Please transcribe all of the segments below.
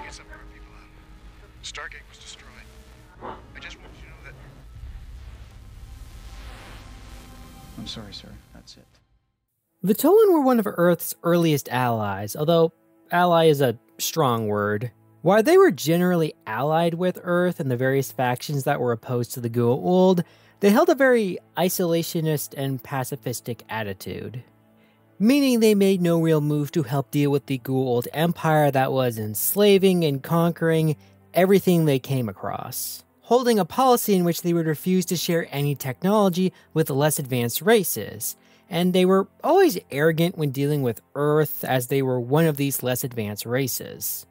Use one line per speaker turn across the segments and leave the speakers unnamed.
get some of our people out. Stargate was destroyed. I just want you to know that... I'm sorry, sir. That's it.
The Tollan were one of Earth's earliest allies, although ally is a strong word. While they were generally allied with Earth and the various factions that were opposed to the Gou'ald, they held a very isolationist and pacifistic attitude, meaning they made no real move to help deal with the Gou'ald Empire that was enslaving and conquering everything they came across, holding a policy in which they would refuse to share any technology with less advanced races, and they were always arrogant when dealing with Earth as they were one of these less advanced races.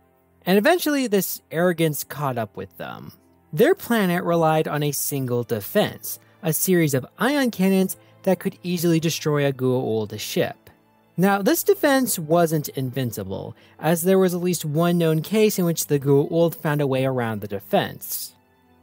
And eventually this arrogance caught up with them. Their planet relied on a single defense, a series of ion cannons that could easily destroy a Gou'ald ship. Now, this defense wasn't invincible, as there was at least one known case in which the Gou'ald found a way around the defense,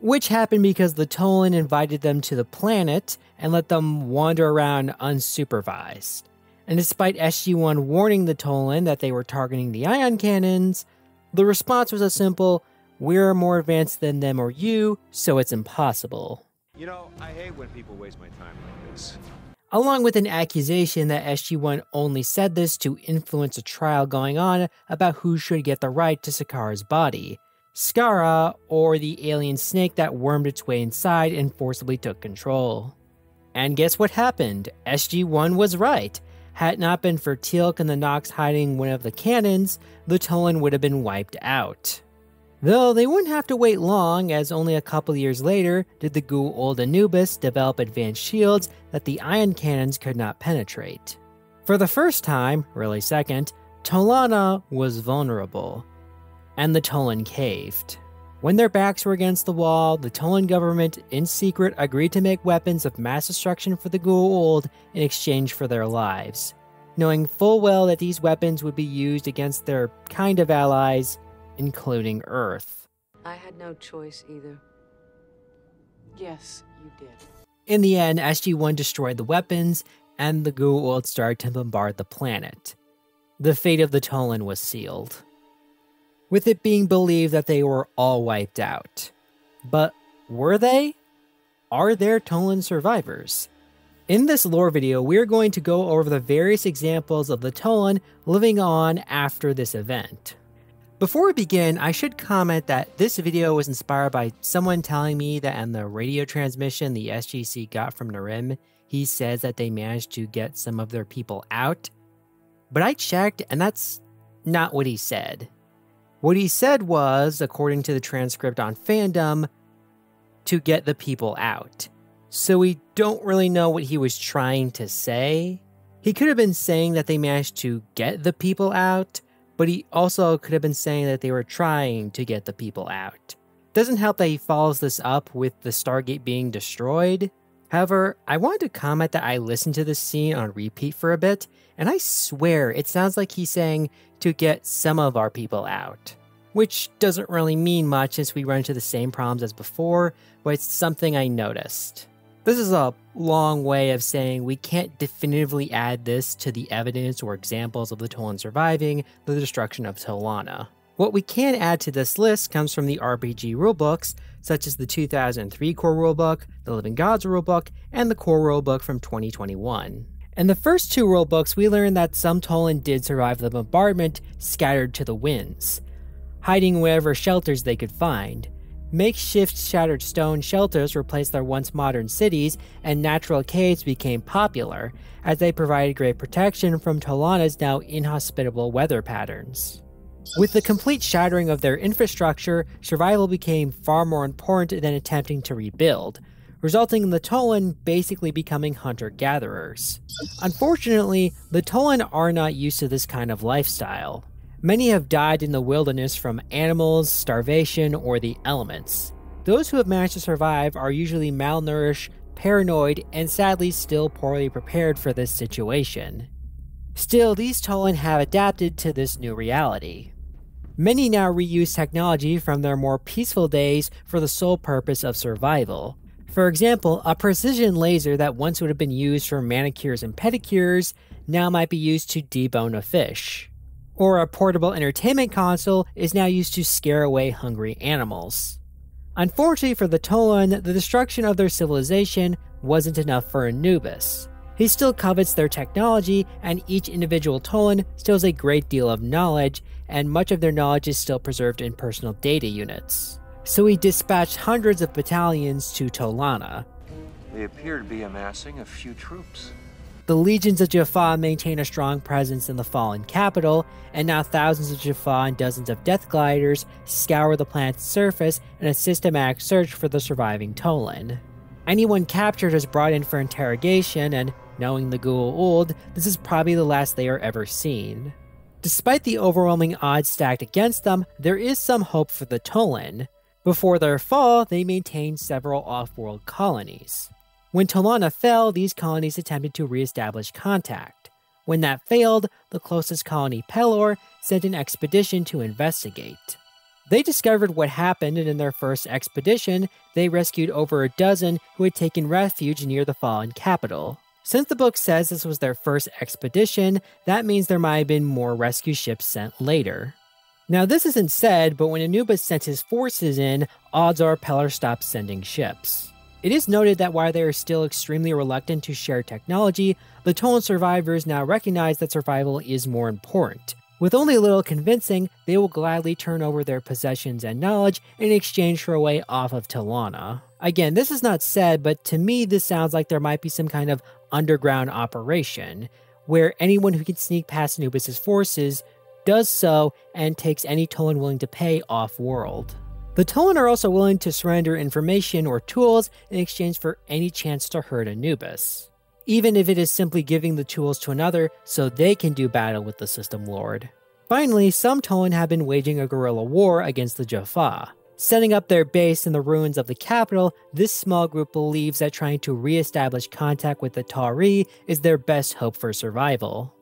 which happened because the Tollan invited them to the planet and let them wander around unsupervised. And despite SG-1 warning the Tollan that they were targeting the ion cannons, the response was a simple, "We're more advanced than them or you, so it's impossible."
You know, I hate when people waste my time like this.
Along with an accusation that SG-1 only said this to influence a trial going on about who should get the right to Sakaara's body, Skara, or the alien snake that wormed its way inside and forcibly took control. And guess what happened? SG-1 was right. Had it not been for Teal'c and the Nox hiding one of the cannons, the Tollan would have been wiped out. Though they wouldn't have to wait long, as only a couple years later did the Gou'ald Anubis develop advanced shields that the ion cannons could not penetrate. For the first time, really second, Tollana was vulnerable, and the Tollan caved. When their backs were against the wall, the Tollan government, in secret, agreed to make weapons of mass destruction for the Gou'ald in exchange for their lives, knowing full well that these weapons would be used against their kind of allies, including Earth.
I had no choice either. Yes, you did.
In the end, SG-1 destroyed the weapons, and the Gou'ald started to bombard the planet. The fate of the Tollan was sealed, with it being believed that they were all wiped out. But were they? Are there Tollan survivors? In this lore video, we're going to go over the various examples of the Tollan living on after this event. Before we begin, I should comment that this video was inspired by someone telling me that on the radio transmission the SGC got from Narim, he says that they managed to get some of their people out. But I checked, and that's not what he said. What he said was, according to the transcript on Fandom, to get the people out. So we don't really know what he was trying to say. He could have been saying that they managed to get the people out, but he also could have been saying that they were trying to get the people out. Doesn't help that he follows this up with the Stargate being destroyed. However, I wanted to comment that I listened to this scene on repeat for a bit, and I swear it sounds like he's saying to get some of our people out. Which doesn't really mean much since we run into the same problems as before, but it's something I noticed. This is a long way of saying we can't definitively add this to the evidence or examples of the Tollan surviving the destruction of Tollana. What we can add to this list comes from the RPG rulebooks, such as the 2003 core rulebook, the Living Gods rulebook, and the core rulebook from 2021. In the first two rulebooks, we learned that some Tollan did survive the bombardment scattered to the winds, hiding wherever shelters they could find. Makeshift shattered stone shelters replaced their once modern cities, and natural caves became popular, as they provided great protection from Tollana's now inhospitable weather patterns. With the complete shattering of their infrastructure, survival became far more important than attempting to rebuild, resulting in the Tollan basically becoming hunter-gatherers. Unfortunately, the Tollan are not used to this kind of lifestyle. Many have died in the wilderness from animals, starvation, or the elements. Those who have managed to survive are usually malnourished, paranoid, and sadly still poorly prepared for this situation. Still, these Tollan have adapted to this new reality. Many now reuse technology from their more peaceful days for the sole purpose of survival. For example, a precision laser that once would have been used for manicures and pedicures now might be used to debone a fish. or a portable entertainment console is now used to scare away hungry animals. Unfortunately for the Tollan, the destruction of their civilization wasn't enough for Anubis. He still covets their technology, and each individual Tollan still has a great deal of knowledge, and much of their knowledge is still preserved in personal data units. So he dispatched hundreds of battalions to Tollana.
They appear to be amassing a few troops.
The legions of Jaffa maintain a strong presence in the fallen capital, and now thousands of Jaffa and dozens of death gliders scour the planet's surface in a systematic search for the surviving Tollan. Anyone captured is brought in for interrogation, and knowing the Gou'ald, this is probably the last they are ever seen. Despite the overwhelming odds stacked against them, there is some hope for the Tollan. Before their fall, they maintained several off-world colonies. When Tollana fell, these colonies attempted to re-establish contact. When that failed, the closest colony, Pelor, sent an expedition to investigate. They discovered what happened, and in their first expedition, they rescued over a dozen who had taken refuge near the fallen capital. Since the book says this was their first expedition, that means there might have been more rescue ships sent later. Now this isn't said, but when Anubis sent his forces in, odds are Pelor stopped sending ships. It is noted that while they are still extremely reluctant to share technology, the Tollan survivors now recognize that survival is more important. With only a little convincing, they will gladly turn over their possessions and knowledge in exchange for a way off of Tollana. Again, this is not said, but to me this sounds like there might be some kind of underground operation, where anyone who can sneak past Anubis' forces does so and takes any Tollan willing to pay off-world. The Tollan are also willing to surrender information or tools in exchange for any chance to hurt Anubis, even if it is simply giving the tools to another so they can do battle with the System Lord. Finally, some Tollan have been waging a guerrilla war against the Jaffa. Setting up their base in the ruins of the capital, this small group believes that trying to re-establish contact with the Tari is their best hope for survival.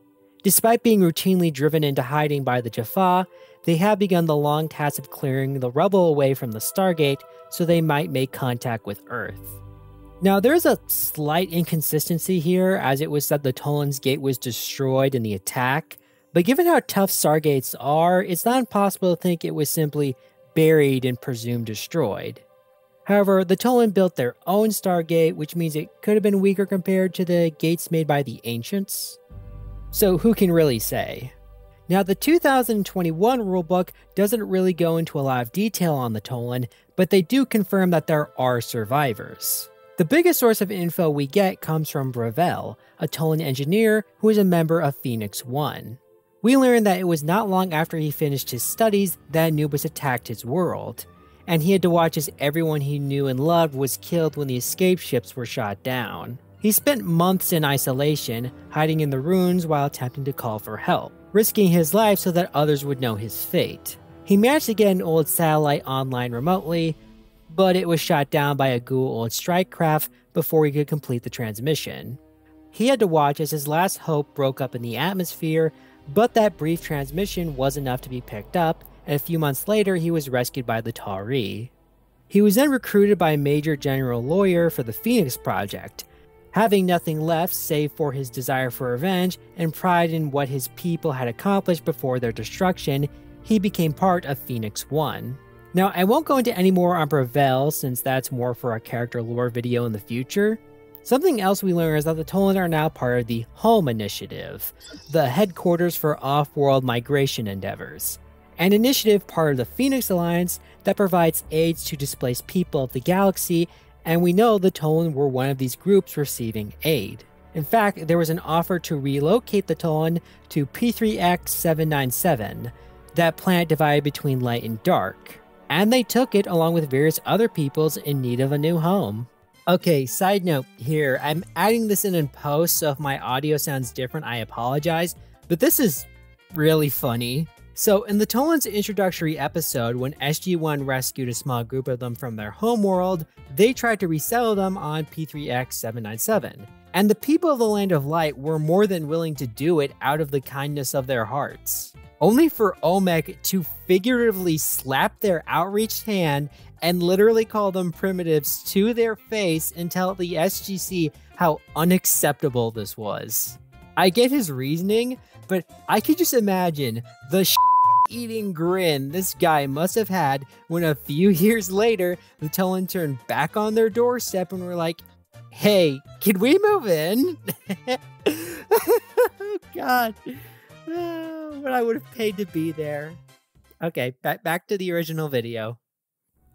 Despite being routinely driven into hiding by the Jaffa, they have begun the long task of clearing the rubble away from the Stargate so they might make contact with Earth. Now, there's a slight inconsistency here, as it was said the Tollan's gate was destroyed in the attack, but given how tough Stargates are, it's not impossible to think it was simply buried and presumed destroyed. However, the Tollan built their own Stargate, which means it could have been weaker compared to the gates made by the Ancients. So who can really say? Now, the 2021 rulebook doesn't really go into a lot of detail on the Tollan, but they do confirm that there are survivors. The biggest source of info we get comes from Gravel, a Tollan engineer who is a member of Phoenix 1. We learn that it was not long after he finished his studies that Anubis attacked his world, and he had to watch as everyone he knew and loved was killed when the escape ships were shot down. He spent months in isolation, hiding in the ruins while attempting to call for help, risking his life so that others would know his fate. He managed to get an old satellite online remotely, but it was shot down by a Gou'ald strike craft before he could complete the transmission. He had to watch as his last hope broke up in the atmosphere, but that brief transmission was enough to be picked up, and a few months later he was rescued by the Tari. He was then recruited by a major general lawyer for the Phoenix Project. Having nothing left save for his desire for revenge and pride in what his people had accomplished before their destruction, he became part of Phoenix 1. Now, I won't go into any more on Gravel since that's more for a character lore video in the future. Something else we learn is that the Tollan are now part of the Home Initiative, the headquarters for off-world migration endeavors, an initiative part of the Phoenix Alliance that provides aids to displaced people of the galaxy, and we know the Tollan were one of these groups receiving aid. In fact, there was an offer to relocate the Tollan to P3X797, that planet divided between light and dark, and they took it along with various other peoples in need of a new home. Okay, side note here, I'm adding this in post, so if my audio sounds different, I apologize, but this is really funny. So in the Tollan's introductory episode, when SG-1 rescued a small group of them from their homeworld, they tried to resettle them on P3X797. And the people of the Land of Light were more than willing to do it out of the kindness of their hearts. Only for Olmec to figuratively slap their outreached hand and literally call them primitives to their face and tell the SGC how unacceptable this was. I get his reasoning, but I could just imagine the eating grin this guy must have had when a few years later, the Tollan turned back on their doorstep and were like, hey, can we move in? Oh, God. Oh, what I would have paid to be there. Okay, back to the original video.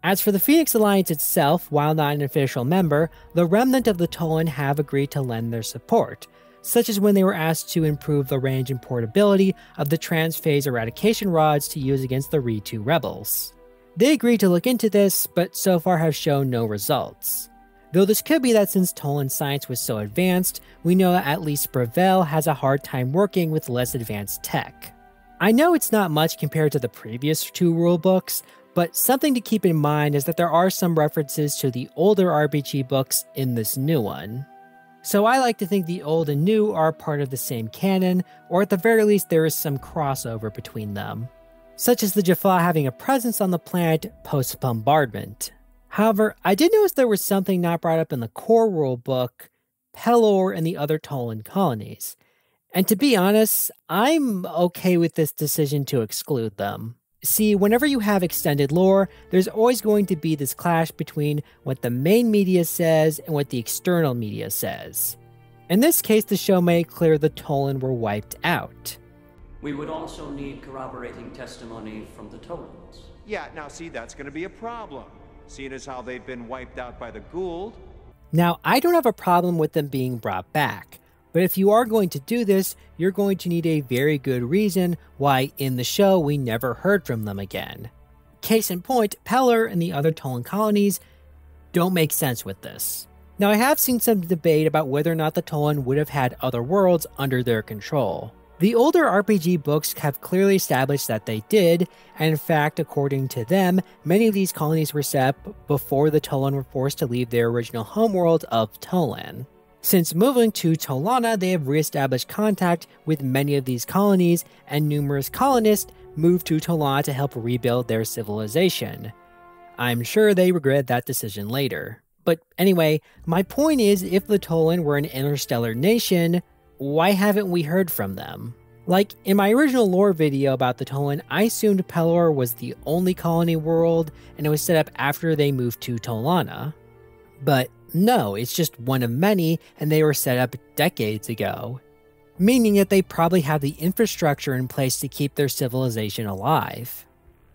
As for the Phoenix Alliance itself, while not an official member, the remnant of the Tollan have agreed to lend their support, such as when they were asked to improve the range and portability of the transphase eradication rods to use against the Re2 rebels. They agreed to look into this, but so far have shown no results. Though this could be that since Tollan science was so advanced, we know that at least Brevel has a hard time working with less advanced tech. I know it's not much compared to the previous 2 rulebooks, but something to keep in mind is that there are some references to the older RPG books in this new one. So I like to think the old and new are part of the same canon, or at the very least there is some crossover between them, such as the Jaffa having a presence on the planet post-bombardment. However, I did notice there was something not brought up in the core rulebook, Pelor and the other Tollan colonies. And to be honest, I'm okay with this decision to exclude them. See, whenever you have extended lore, there's always going to be this clash between what the main media says and what the external media says. In this case, the show made clear the Tollan were wiped out.
We would also need corroborating testimony from the Tollans.
Yeah, now see, that's going to be a problem, seeing as how they've been wiped out by the Gou'ald.
Now, I don't have a problem with them being brought back, but if you are going to do this, you're going to need a very good reason why in the show we never heard from them again. Case in point, Pelor and the other Tollan colonies don't make sense with this. Now, I have seen some debate about whether or not the Tollan would have had other worlds under their control. The older RPG books have clearly established that they did, and in fact, according to them, many of these colonies were set up before the Tollan were forced to leave their original homeworld of Tollan. Since moving to Tollana, they have re-established contact with many of these colonies, and numerous colonists moved to Tollana to help rebuild their civilization. I'm sure they regret that decision later. But anyway, my point is, if the Tollan were an interstellar nation, why haven't we heard from them? Like, in my original lore video about the Tollan, I assumed Pelor was the only colony world, and it was set up after they moved to Tollana. But no, it's just one of many, and they were set up decades ago. Meaning that they probably have the infrastructure in place to keep their civilization alive.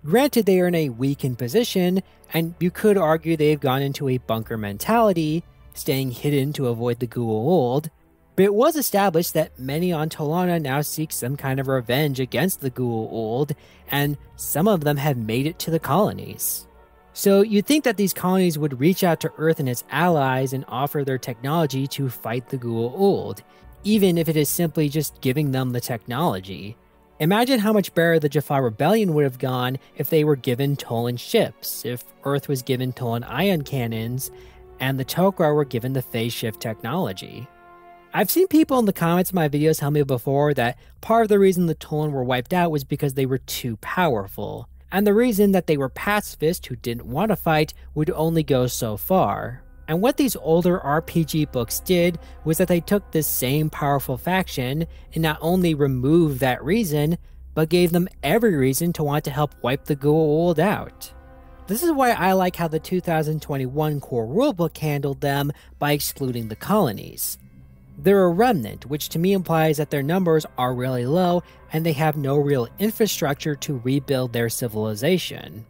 Granted, they are in a weakened position, and you could argue they've gone into a bunker mentality, staying hidden to avoid the Gou'ald, but it was established that many on Tollana now seek some kind of revenge against the Gou'ald, and some of them have made it to the colonies. So you'd think that these colonies would reach out to Earth and its allies and offer their technology to fight the Gou'ald, even if it is simply just giving them the technology. Imagine how much better the Jaffa Rebellion would have gone if they were given Tollan ships, if Earth was given Tollan ion cannons, and the Tok'ra were given the phase shift technology. I've seen people in the comments of my videos tell me before that part of the reason the Tollan were wiped out was because they were too powerful, and the reason that they were pacifists who didn't want to fight would only go so far. And what these older RPG books did was that they took this same powerful faction and not only removed that reason, but gave them every reason to want to help wipe the Gou'ald out. This is why I like how the 2021 core rulebook handled them by excluding the colonies. They're a remnant, which to me implies that their numbers are really low and they have no real infrastructure to rebuild their civilization.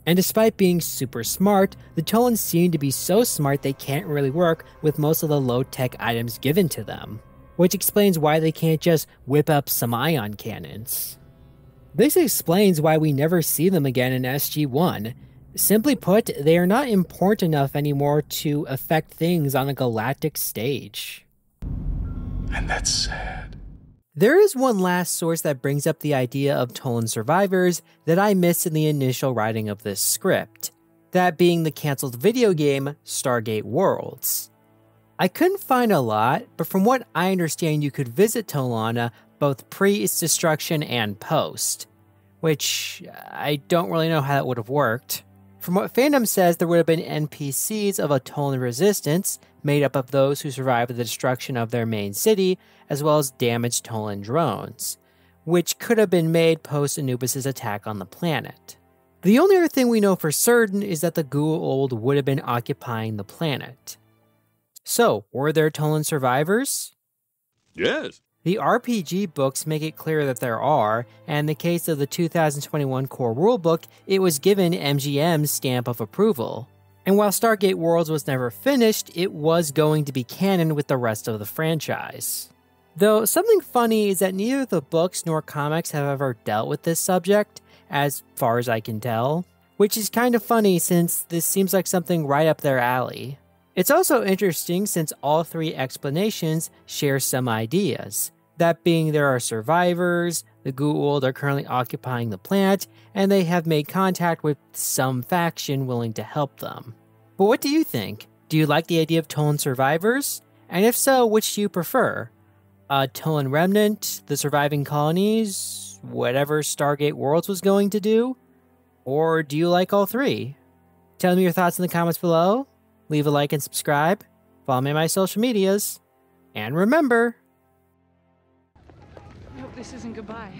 And despite being super smart, the Tollans seem to be so smart they can't really work with most of the low-tech items given to them, which explains why they can't just whip up some ion cannons. This explains why we never see them again in SG-1. Simply put, they are not important enough anymore to affect things on a galactic stage.
And that's sad.
There is one last source that brings up the idea of Tollan survivors that I missed in the initial writing of this script, that being the cancelled video game Stargate Worlds. I couldn't find a lot, but from what I understand you could visit Tollana both pre its destruction and post, which I don't really know how that would have worked. From what fandom says, there would have been NPCs of a Tollan resistance, made up of those who survived the destruction of their main city, as well as damaged Tollan drones, which could have been made post-Anubis' attack on the planet. The only other thing we know for certain is that the Gou'ald would have been occupying the planet. So, were there Tollan survivors?
Yes.
The RPG books make it clear that there are, and in the case of the 2021 core rulebook, it was given MGM's stamp of approval. And while Stargate Worlds was never finished, it was going to be canon with the rest of the franchise. Though something funny is that neither the books nor comics have ever dealt with this subject, as far as I can tell, which is kind of funny since this seems like something right up their alley. It's also interesting since all three explanations share some ideas. That being there are survivors, the Gou'ald are currently occupying the planet, and they have made contact with some faction willing to help them. But what do you think? Do you like the idea of Tollan survivors? And if so, which do you prefer? A Tollan remnant, the surviving colonies, whatever Stargate Worlds was going to do? Or do you like all three? Tell me your thoughts in the comments below. Leave a like and subscribe. Follow me on my social medias. And remember...
I hope this isn't goodbye.